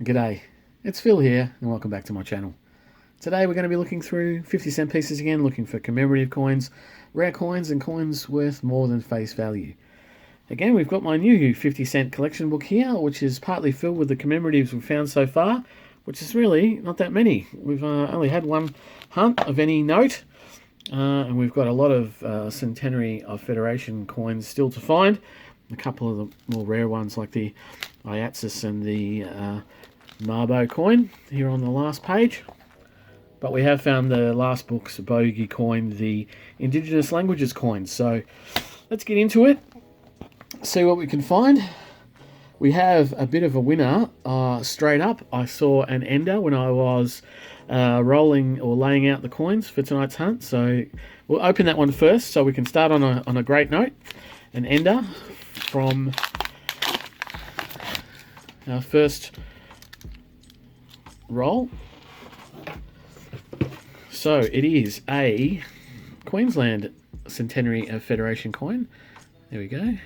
G'day, it's Phil here and welcome back to my channel. Today we're going to be looking through 50-cent pieces again, looking for commemorative coins, rare coins and coins worth more than face value. Again, we've got my new 50-cent collection book here, which is partly filled with the commemoratives we've found so far, which is really not that many. We've only had one hunt of any note, and we've got a lot of Centenary of Federation coins still to find. A couple of the more rare ones like the Iatsis and the Mabo coin here on the last page. But we have found the last book's bogey coin, the Indigenous Languages coin. So let's get into it, see what we can find. We have a bit of a winner straight up. I saw an ender when I was rolling or laying out the coins for tonight's hunt. So we'll open that one first so we can start on a great note. An ender from our first roll. So it is a Queensland Centenary of Federation coin. There we go.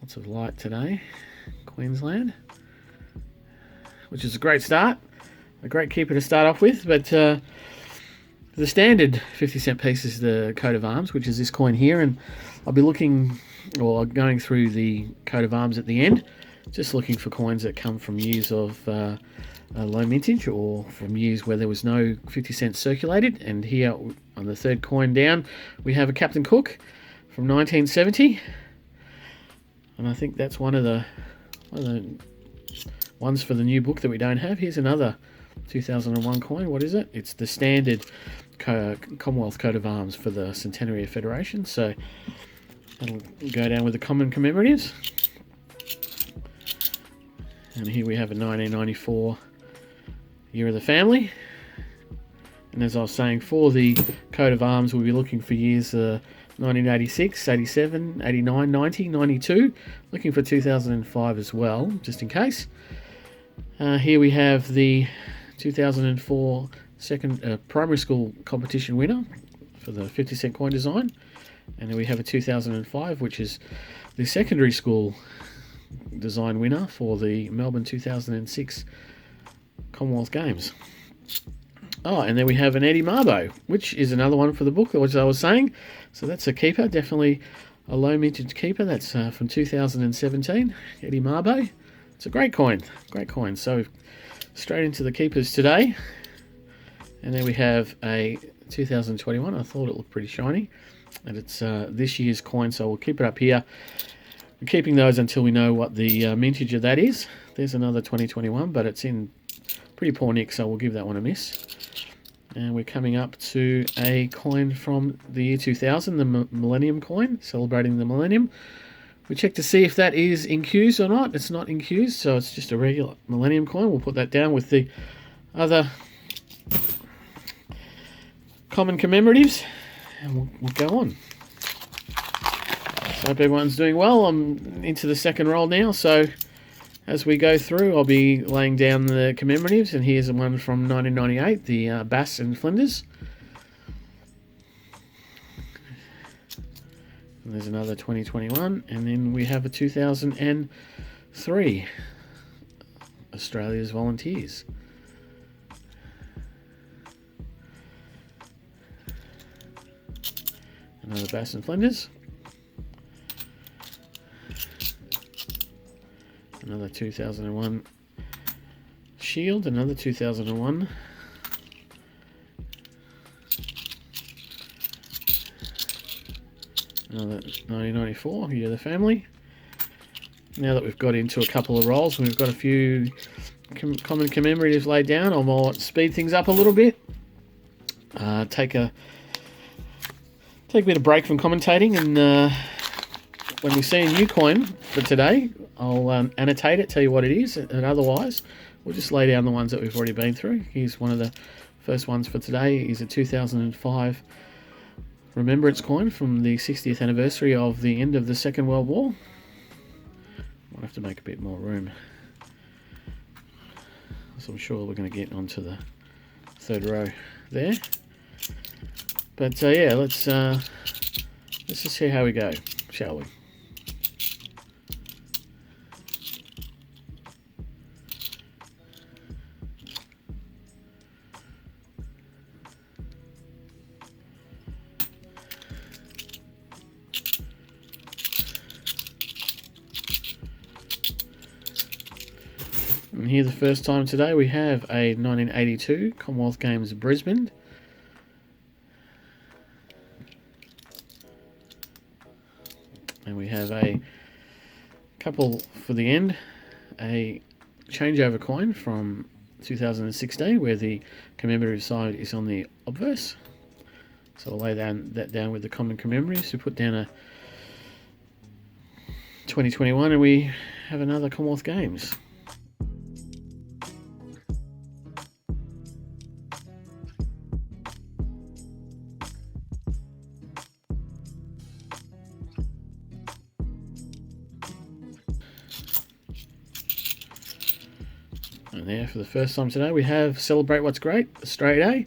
Lots of light today. Queensland, which is a great start. A great keeper to start off with, but the standard 50-cent piece is the coat of arms, which is this coin here, and I'll be looking or going through the coat of arms at the end, just looking for coins that come from years of low mintage or from years where there was no 50 cents circulated. And here on the third coin down we have a Captain Cook from 1970, and I think that's one of the ones for the new book that we don't have. Here's another 2001 coin. What is it? It's the standard Commonwealth coat of arms for the Centenary of Federation, so that'll go down with the common commemoratives. And here we have a 1994 Year of the Family. And as I was saying, for the coat of arms, we'll be looking for years 1986, 87, 89, 90, 92. Looking for 2005 as well, just in case. Here we have the 2004 second primary school competition winner for the 50-cent coin design. And then we have a 2005, which is the secondary school design winner for the Melbourne 2006 Commonwealth Games. Oh, and then we have an Eddie Mabo, which is another one for the book, which I was saying. So that's a keeper, definitely a low mintage keeper. That's from 2017, Eddie Mabo. It's a great coin, great coin. So straight into the keepers today. And then we have a 2021. I thought it looked pretty shiny, and it's this year's coin, so we'll keep it up here. We're keeping those until we know what the mintage of that is. There's another 2021, but it's in pretty poor nick, so we'll give that one a miss. And we're coming up to a coin from the year 2000, the Millennium coin, Celebrating the Millennium. We check to see if that is incused or not. It's not incused, so it's just a regular Millennium coin. We'll put that down with the other common commemoratives, and we'll go on. So I hope everyone's doing well. I'm into the second roll now, so as we go through, I'll be laying down the commemoratives, and here's the one from 1998, the Bass Flinders. And there's another 2021, and then we have a 2003, Australia's Volunteers. Another Bass and Flinders. Another 2001 Shield. Another 2001. Another 1994, Year of the Family. Now that we've got into a couple of rolls and we've got a few common commemoratives laid down, I might speed things up a little bit. Take a bit of break from commentating, and when we see a new coin for today, I'll annotate it, tell you what it is, and otherwise we'll just lay down the ones that we've already been through. Here's one of the first ones for today. Is a 2005 Remembrance coin from the 60th anniversary of the end of the Second World War. Might have to make a bit more room, so I'm sure we're going to get onto the third row there. But yeah, let's just see how we go, shall we? And here the first time today we have a 1982 Commonwealth Games Brisbane. And we have a couple for the end, a changeover coin from 2016 where the commemorative side is on the obverse. So we'll lay that down with the common commemoratives. We put down a 2021 and we have another Commonwealth Games. And there for the first time today we have Celebrate What's Great, Australia Day.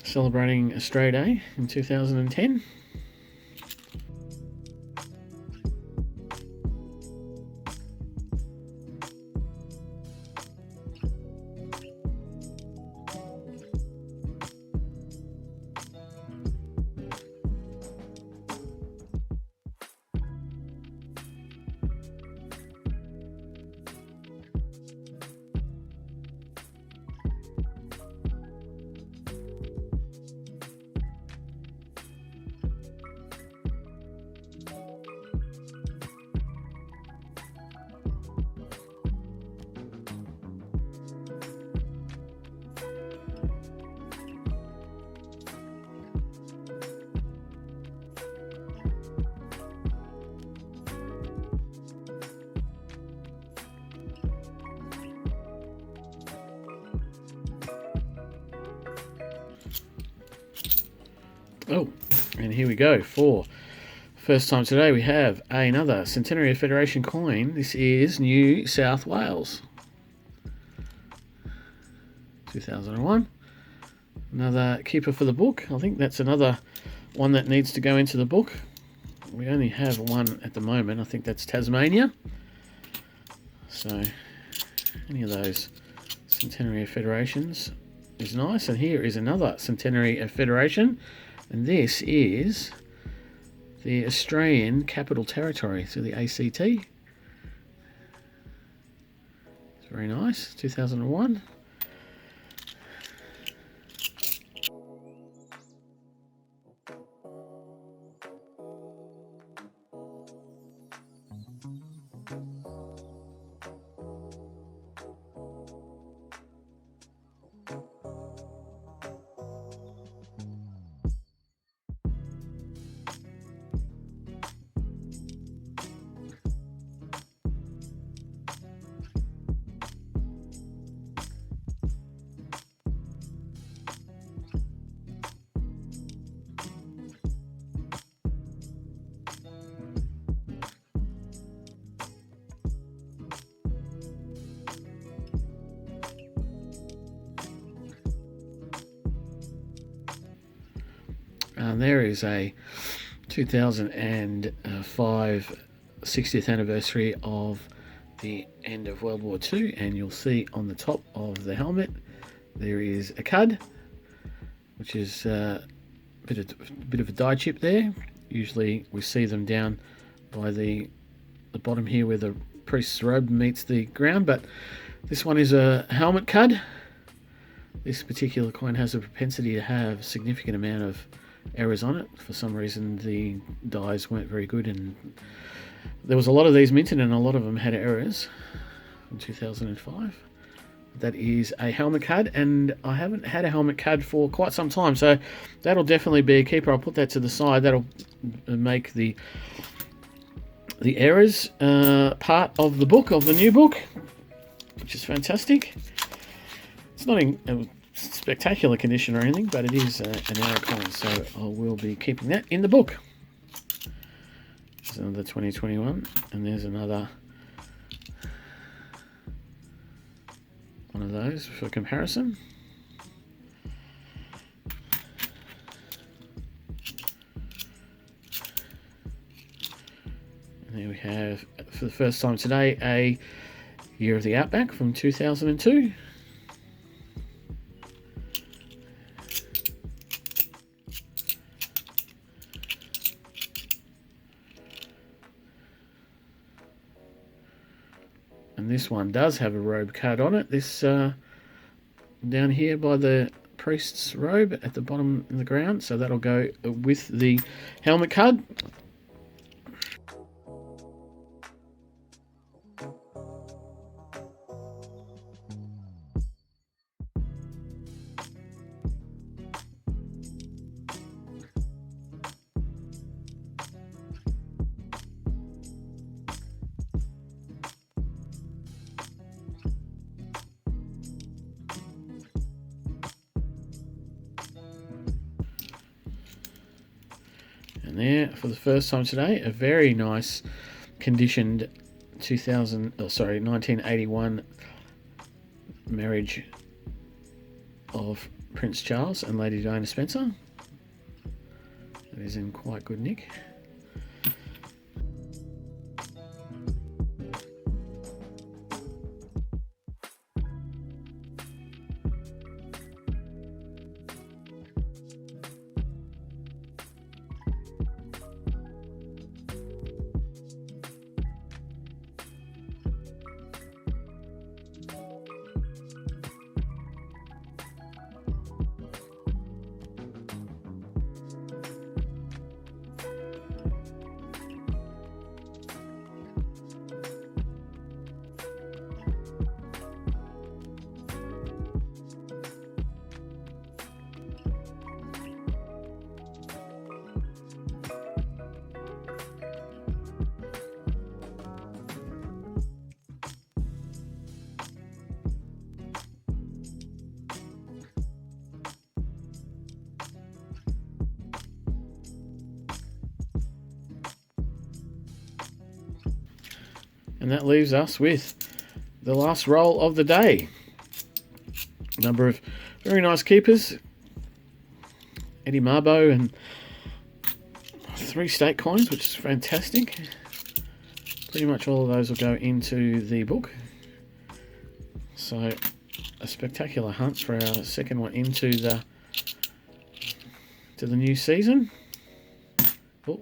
Celebrating Australia Day in 2010. Oh, and here we go for first time today we have another Centenary of Federation coin. This is New South Wales 2001. Another keeper for the book. I think that's another one that needs to go into the book. We only have one at the moment. I think that's Tasmania. So any of those Centenary of Federations is nice. And here is another Centenary of Federation. And this is the Australian Capital Territory, so the ACT. It's very nice, 2001. There is a 2005 60th anniversary of the end of World War II, and you'll see on the top of the helmet there is a cud, which is a bit of a die chip there. Usually we see them down by the bottom here where the priest's robe meets the ground, but this one is a helmet cud. This particular coin has a propensity to have a significant amount of errors on it. For some reason the dies weren't very good, and there was a lot of these minted and a lot of them had errors in 2005. That is a helmet card, and I haven't had a helmet card for quite some time, so that'll definitely be a keeper. I'll put that to the side. That'll make the errors part of the book, of the new book, which is fantastic. It's not in spectacular condition or anything, but it is an error coin, so I will be keeping that in the book. There's another 2021, and there's another one of those for comparison. And there we have, for the first time today, a Year of the Outback from 2002. And this one does have a robe cut on it. This down here by the priest's robe at the bottom in the ground. So that'll go with the helmet card. And there, for the first time today, a very nice conditioned 1981 marriage of Prince Charles and Lady Diana Spencer. That is in quite good nick. And that leaves us with the last roll of the day. A number of very nice keepers. Eddie Mabo and 3 state coins, which is fantastic. Pretty much all of those will go into the book. So a spectacular hunt for our second one into the new season. Oh.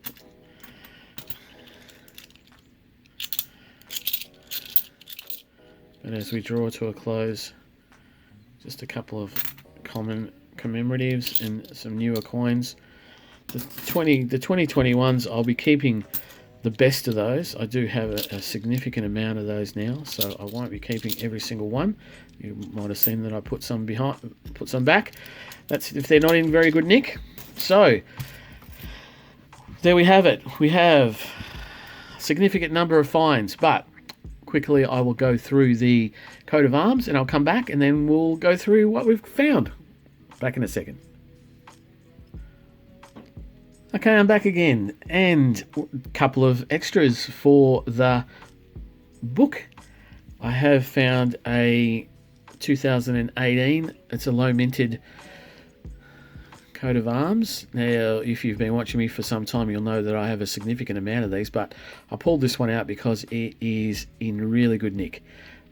And as we draw to a close, just a couple of common commemoratives and some newer coins. The 2021s, I'll be keeping the best of those. I do have a significant amount of those now, so I won't be keeping every single one. You might have seen that I put some back. That's if they're not in very good nick. So there we have it. We have a significant number of finds, but quickly I will go through the coat of arms and I'll come back and then we'll go through what we've found. Back in a second. Okay, I'm back again, and a couple of extras for the book. I have found a 2018, it's a low minted coat of arms. Now, if you've been watching me for some time, you'll know that I have a significant amount of these, but I pulled this one out because it is in really good nick.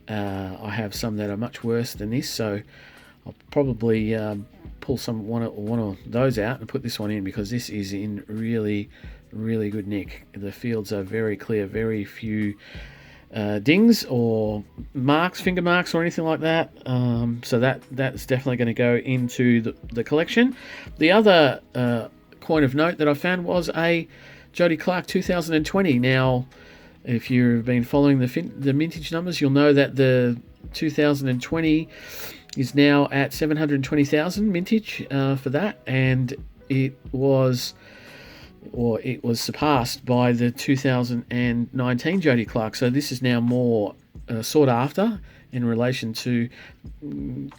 I have some that are much worse than this, so I'll probably pull one of those out and put this one in because this is in really, really good nick. The fields are very clear, very few dings or marks, finger marks or anything like that. So that's definitely going to go into the collection. The other coin of note that I found was a Jody Clark 2020. Now, if you've been following the mintage numbers, you'll know that the 2020 is now at 720,000 mintage for that, and it was surpassed by the 2019 Jody Clark. So this is now more sought after in relation to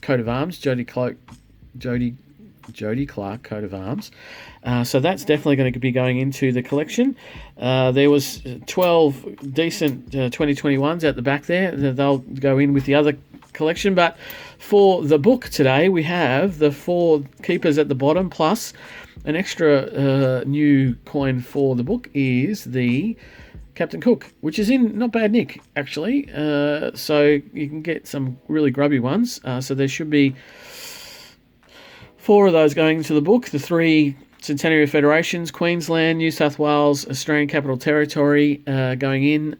coat of arms, Jody Clark coat of arms. So that's definitely going to be going into the collection. There was 12 decent 2021s at the back there. They'll go in with the other collection, but for the book today we have the 4 keepers at the bottom, plus an extra new coin for the book is the Captain Cook, which is in not bad nick actually. So you can get some really grubby ones. So there should be 4 of those going into the book. The 3 Centenary Federations, Queensland, New South Wales, Australian Capital Territory, going in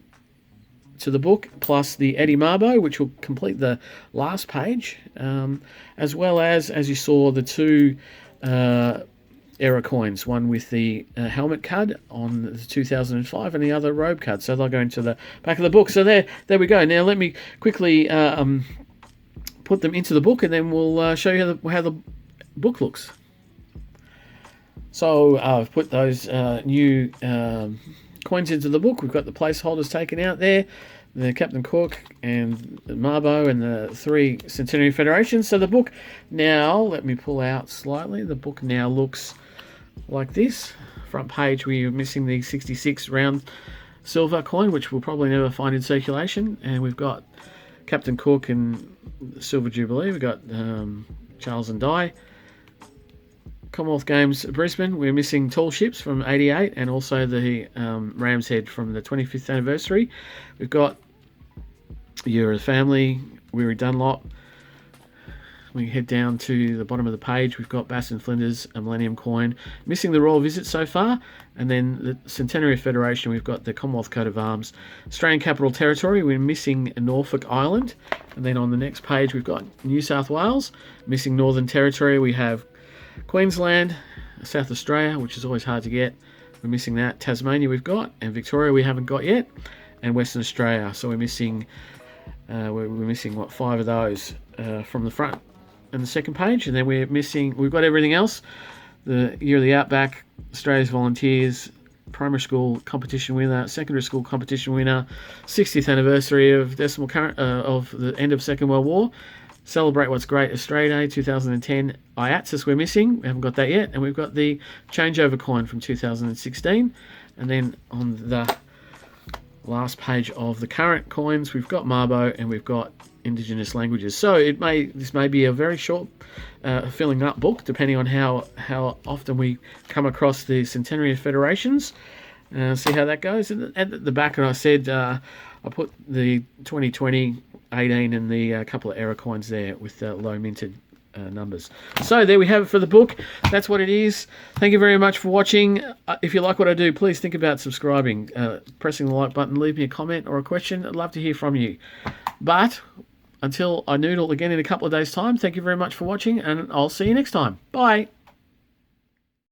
to the book, plus the Eddie Mabo, which will complete the last page, as well as you saw, the two era coins, one with the helmet card on the 2005 and the other robe card. So they'll go into the back of the book. So there we go. Now let me quickly put them into the book, and then we'll show you how the book looks. So I've put those new coins into the book. We've got the placeholders taken out there, the Captain Cook and the Mabo and the 3 Centenary Federations. So the book now, let me pull out slightly, the book now looks like this. Front page, we're missing the 66 round silver coin, which we'll probably never find in circulation, and we've got Captain Cook and Silver Jubilee. We've got Charles and Di. Commonwealth Games Brisbane, we're missing Tall Ships from 88 and also the Ram's Head from the 25th anniversary. We've got Year of the Family, Weary Dunlop. We head down to the bottom of the page, we've got Bass Flinders, a Millennium coin. Missing the Royal Visit so far, and then the Centenary of Federation, we've got the Commonwealth coat of arms. Australian Capital Territory, we're missing Norfolk Island, and then on the next page we've got New South Wales. Missing Northern Territory, we have Queensland, South Australia, which is always hard to get. We're missing that. Tasmania we've got, and Victoria we haven't got yet, and Western Australia. So we're missing what, 5 of those from the front and the second page, and then we've got everything else. The Year of the Outback, Australia's Volunteers, primary school competition winner, secondary school competition winner, 60th anniversary of of the end of Second World War. Celebrate What's Great Australia Day 2010. IATSIS we're missing, we haven't got that yet, and we've got the changeover coin from 2016. And then on the last page of the current coins, we've got Mabo and we've got Indigenous languages. So this may be a very short filling up book, depending on how often we come across the Centenary of Federations. See how that goes. And at the back, and I said I put the 2020, 18 and the couple of error coins there with low minted numbers. So there we have it for the book. That's what it is. Thank you very much for watching. If you like what I do, please think about subscribing, pressing the like button, leave me a comment or a question. I'd love to hear from you. But until I noodle again in a couple of days' time, thank you very much for watching, and I'll see you next time. Bye.